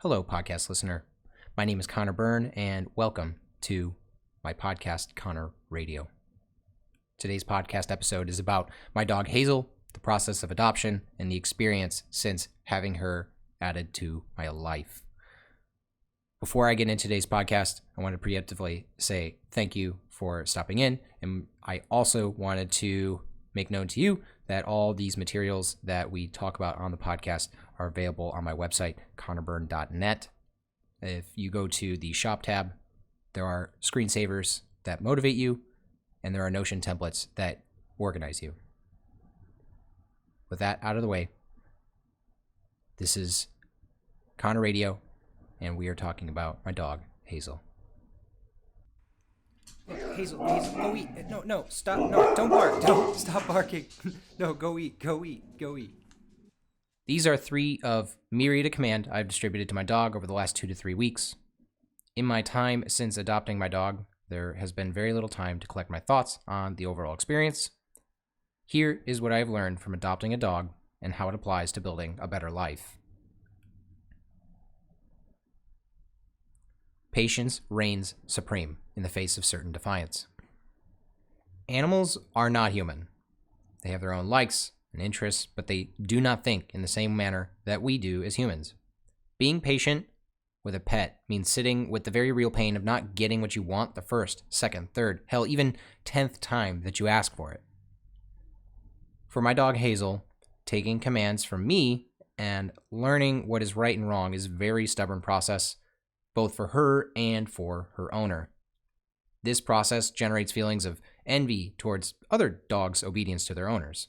Hello, podcast listener. My name is Connor Byrne, and welcome to my podcast, Connor Radio. Today's podcast episode is about my dog Hazel, the process of adoption, and the experience since having her added to my life. Before I get into today's podcast, I want to preemptively say thank you for stopping in, and I also wanted to make known to you that all these materials that we talk about on the podcast are available on my website, connorburn.net. If you go to the shop tab, there are screensavers that motivate you, and there are Notion templates that organize you. With that out of the way, this is Connor Radio, and we are talking about my dog, Hazel. Hazel, go eat. No, stop. No, don't bark. Don't stop barking. No, go eat. These are 3 of myriad of command I've distributed to my dog over the last 2 to 3 weeks. In my time since adopting my dog, there has been very little time to collect my thoughts on the overall experience. Here is what I have learned from adopting a dog and how it applies to building a better life. Patience reigns supreme in the face of certain defiance. Animals are not human. They have their own likes and interests, but they do not think in the same manner that we do as humans. Being patient with a pet means sitting with the very real pain of not getting what you want the first, second, third, hell, even 10th time that you ask for it. For my dog Hazel, taking commands from me and learning what is right and wrong is a very stubborn process, both for her and for her owner. This process generates feelings of envy towards other dogs' obedience to their owners.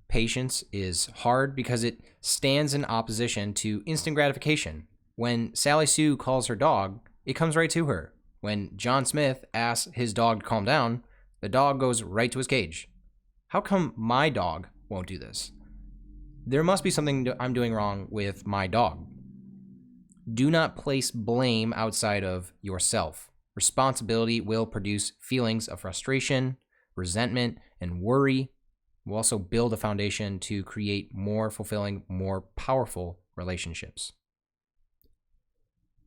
Patience is hard because it stands in opposition to instant gratification. When Sally Sue calls her dog, it comes right to her. When John Smith asks his dog to calm down, the dog goes right to his cage. How come my dog won't do this? There must be something I'm doing wrong with my dog. Do not place blame outside of yourself. Responsibility will produce feelings of frustration, resentment, and worry. Will also build a foundation to create more fulfilling, more powerful relationships.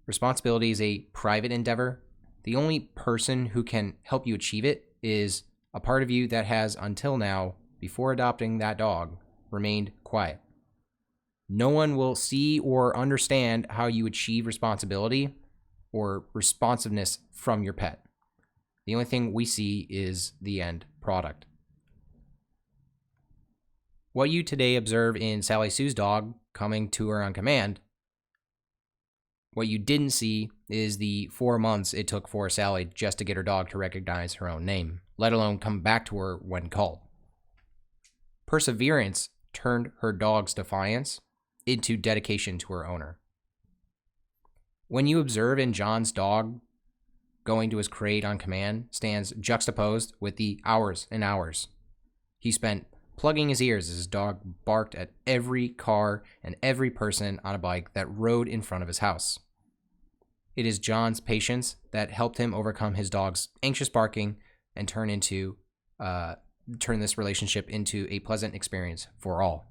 Responsibility is a private endeavor. The only person who can help you achieve it is a part of you that has, until now, before adopting that dog, remained quiet. No one will see or understand how you achieve responsibility or responsiveness from your pet. The only thing we see is the end product. What you today observe in Sally Sue's dog coming to her on command, what you didn't see is the 4 months it took for Sally just to get her dog to recognize her own name, let alone come back to her when called. Perseverance turned her dog's defiance into dedication to her owner. When you observe in John's dog going to his crate on command stands juxtaposed with the hours and hours he spent plugging his ears as his dog barked at every car and every person on a bike that rode in front of his house. It is John's patience that helped him overcome his dog's anxious barking and turn this relationship into a pleasant experience for all.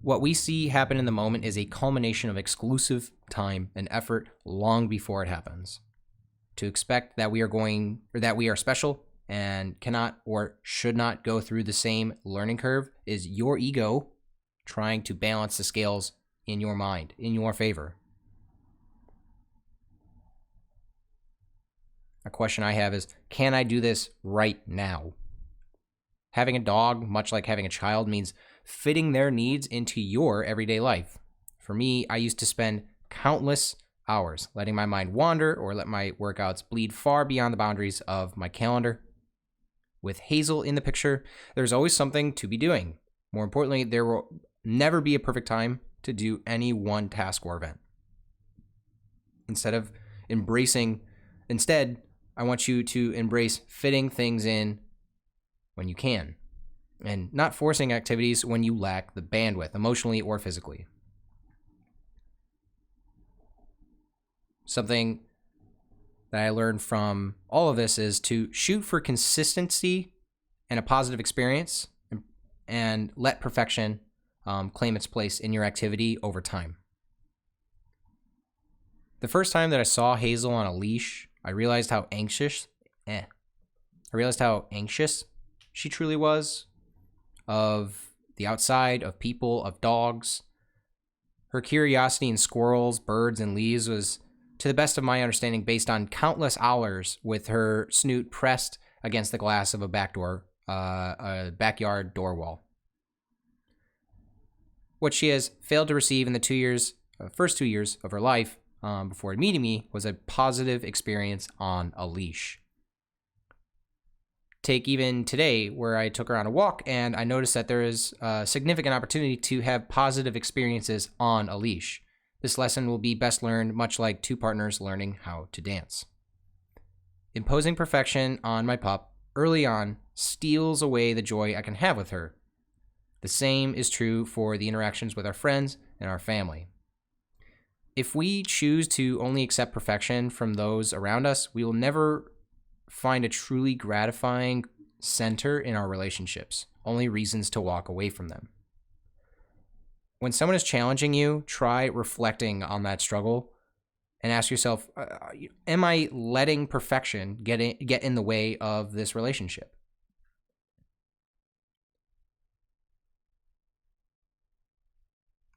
What we see happen in the moment is a culmination of exclusive time and effort long before it happens. To expect that we are special and cannot or should not go through the same learning curve is your ego trying to balance the scales in your mind, in your favor. A question I have is, can I do this right now? Having a dog, much like having a child, means fitting their needs into your everyday life. For me, I used to spend countless hours letting my mind wander or let my workouts bleed far beyond the boundaries of my calendar. With Hazel in the picture, there's always something to be doing. More importantly, there will never be a perfect time to do any one task or event. Instead, I want you to embrace fitting things in when you can, and not forcing activities when you lack the bandwidth, emotionally or physically. Something that I learned from all of this is to shoot for consistency and a positive experience, and let perfection claim its place in your activity over time. The first time that I saw Hazel on a leash, I realized how anxious she truly was of the outside, of people, of dogs. Her curiosity in squirrels, birds, and leaves was, to the best of my understanding, based on countless hours with her snoot pressed against the glass of a backyard door wall. What she has failed to receive in the first 2 years of her life before meeting me was a positive experience on a leash. Take even today, where I took her on a walk and I noticed that there is a significant opportunity to have positive experiences on a leash. This lesson will be best learned much like two partners learning how to dance. Imposing perfection on my pup early on steals away the joy I can have with her. The same is true for the interactions with our friends and our family. If we choose to only accept perfection from those around us, we will never find a truly gratifying center in our relationships, only reasons to walk away from them. When someone is challenging you, try reflecting on that struggle and ask yourself, am I letting perfection get in the way of this relationship?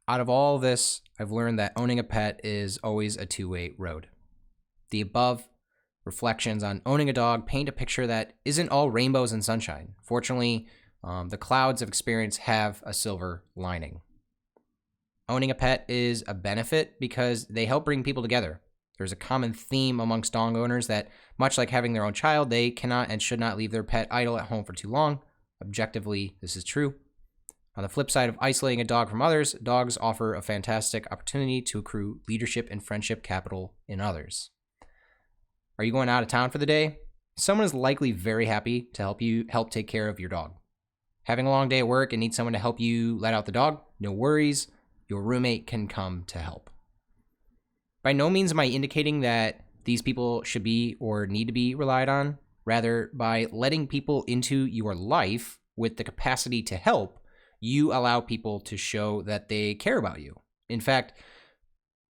Out of all this, I've learned that owning a pet is always a two-way road. The above reflections on owning a dog paint a picture that isn't all rainbows and sunshine. Fortunately, the clouds of experience have a silver lining. Owning a pet is a benefit because they help bring people together. There's a common theme amongst dog owners that, much like having their own child, they cannot and should not leave their pet idle at home for too long. Objectively, this is true. On the flip side of isolating a dog from others, dogs offer a fantastic opportunity to accrue leadership and friendship capital in others. Are you going out of town for the day? Someone is likely very happy to help take care of your dog. Having a long day at work and need someone to help you let out the dog? No worries, your roommate can come to help. By no means am I indicating that these people should be or need to be relied on. Rather, by letting people into your life with the capacity to help, you allow people to show that they care about you. In fact,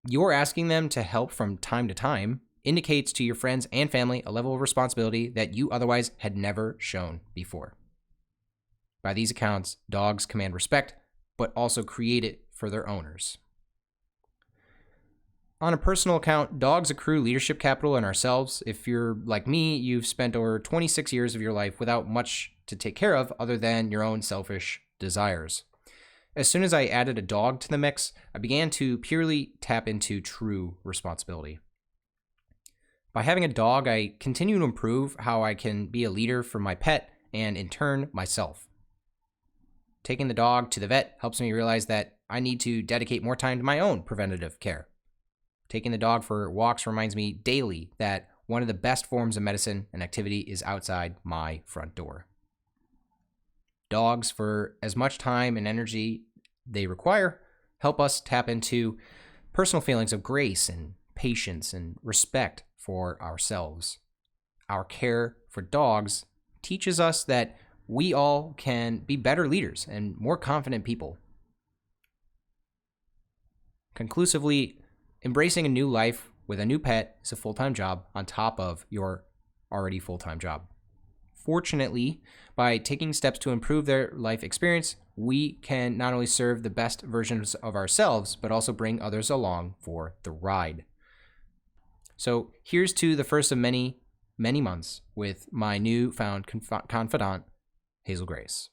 your asking them to help from time to time indicates to your friends and family a level of responsibility that you otherwise had never shown before. By these accounts, dogs command respect, but also create it for their owners. On a personal account, dogs accrue leadership capital in ourselves. If you're like me, you've spent over 26 years of your life without much to take care of other than your own selfish desires. As soon as I added a dog to the mix, I began to purely tap into true responsibility. By having a dog, I continue to improve how I can be a leader for my pet and, in turn, myself. Taking the dog to the vet helps me realize that I need to dedicate more time to my own preventative care. Taking the dog for walks reminds me daily that one of the best forms of medicine and activity is outside my front door. Dogs, for as much time and energy they require, help us tap into personal feelings of grace and patience and respect for ourselves. Our care for dogs teaches us that we all can be better leaders and more confident people. Conclusively, embracing a new life with a new pet is a full-time job on top of your already full-time job. Fortunately, by taking steps to improve their life experience, we can not only serve the best versions of ourselves, but also bring others along for the ride. So here's to the first of many, many months with my newfound confidant, Hazel Grace.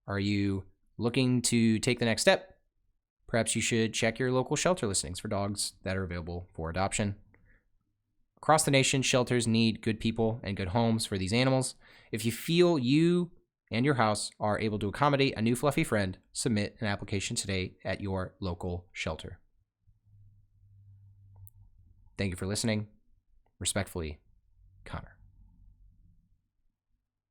Are you looking to take the next step? Perhaps you should check your local shelter listings for dogs that are available for adoption. Across the nation, shelters need good people and good homes for these animals. If you feel you and your house are able to accommodate a new fluffy friend, submit an application today at your local shelter. Thank you for listening. Respectfully, Connor.